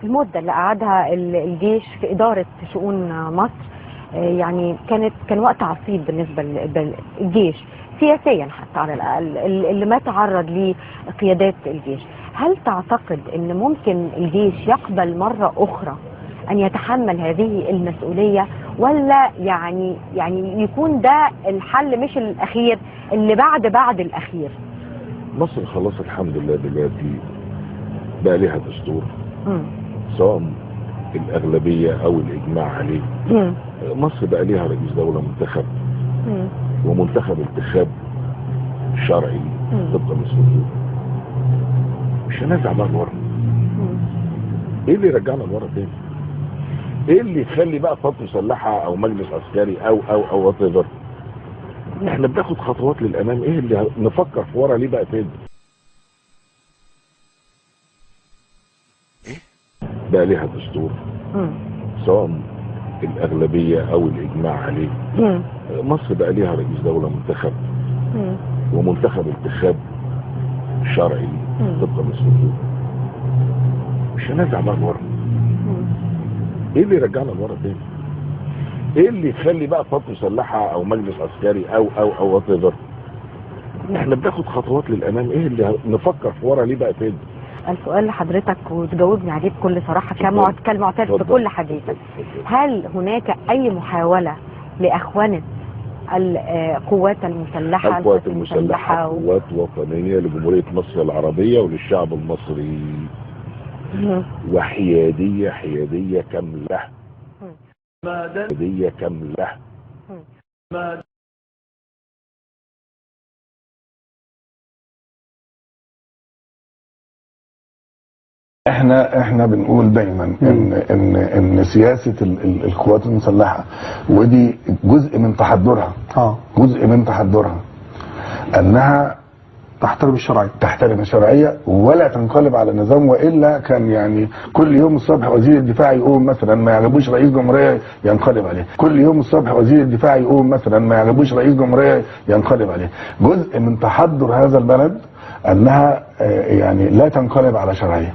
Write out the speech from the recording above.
المدة اللي قعدها الجيش في إدارة شؤون مصر يعني كان وقت عصيب بالنسبة للجيش سياسيا حتى على الأقل اللي ما تعرض ليه قيادات الجيش. هل تعتقد أن ممكن الجيش يقبل مرة أخرى أن يتحمل هذه المسؤولية، ولا يعني يكون ده الحل مش الأخير اللي بعد الأخير؟ مصر خلاص الحمد لله دلوقتي بقى ليها دستور سواء الأغلبية أو الإجماع عليه. مصر بقى ليها رئيس دولة منتخب ومنتخب انتخاب شرعي طبقا للدستور. مش هنرجع بقى لورا. ايه اللي يرجعنا لورا تاني؟ ايه اللي يخلي بقى قوات مسلحه او مجلس عسكري او وات ايفر؟ احنا بناخد خطوات للامام، ايه اللي نفكر في ورا ليه بقى تاني؟ بقى ليها دستور سواء الأغلبية أو الإجماع عليه. مصر بقى ليها رئيس دولة منتخب ومنتخب انتخاب شرعي طبقا للدستور. مش هنرجع بقى لورا. ايه اللي يرجعنا لورا تاني؟ ايه اللي يخلي بقى قوات مسلحه او مجلس عسكري او وات ايفر؟ احنا بناخد خطوات للامام، ايه اللي نفكر في ورا ليه بقى تاني؟ السؤال لحضرتك وتجاوبني عليه بكل صراحه كالمعتاد في كل حديثك. هل هناك اي محاوله لاخوانه القوات المسلحه؟ القوات المسلحه قوات وطنيه لجمهوريه مصر العربيه وللشعب المصري، وحياديه كامله. حياديه كامله. احنا بنقول دايما ان سياسه القوات المسلحه، ودي جزء من تحضرها انها تحترم الشرعيه ولا تنقلب على النظام، والا كان يعني كل يوم الصبح وزير الدفاع يقوم مثلا ما يعجبوش رئيس جمهوريه ينقلب عليه، كل يوم الصبح وزير الدفاع يقوم مثلا ما يعجبوش رئيس جمهوريه ينقلب عليه. جزء من تحضر هذا البلد انها يعني لا تنقلب على شرعيه.